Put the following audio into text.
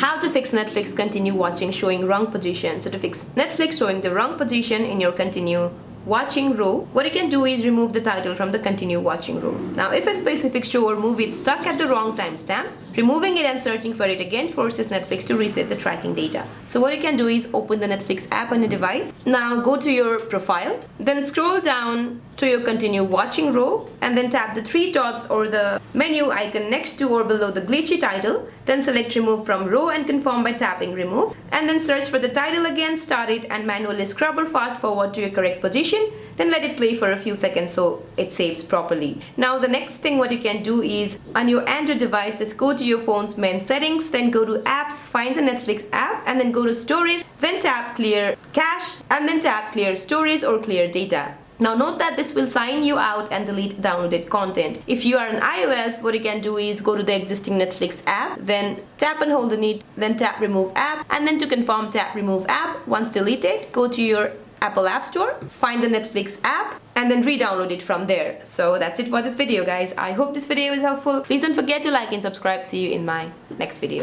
How to fix Netflix continue watching showing wrong position. So to fix Netflix showing the wrong position in your continue watching row, what you can do is remove the title from the continue watching row. Now if a specific show or movie is stuck at the wrong timestamp, removing it and searching for it again forces Netflix to reset the tracking data. So what you can do is open the Netflix app on your device. Now go to your profile, then scroll down to your continue watching row and then tap the three dots or the menu icon next to or below the glitchy title. Then select remove from row and confirm by tapping remove, and then search for the title again, start it and manually scrub or fast forward to your correct position. Then let it play for a few seconds so it saves properly. Now the next thing what you can do is on your Android device, just go to your phone's main settings, then go to apps, find the Netflix app and then go to storage, then tap clear cache and then tap clear storage or clear data. Now note that this will sign you out and delete downloaded content. If you are on iOS, what you can do is go to the existing Netflix app, then tap and hold on it, then tap remove app, and then to confirm tap remove app. Once deleted, go to your Apple App Store, find the Netflix app and then re-download it from there. So that's it for this video guys. I hope this video is helpful. Please don't forget to like and subscribe. See you in my next video.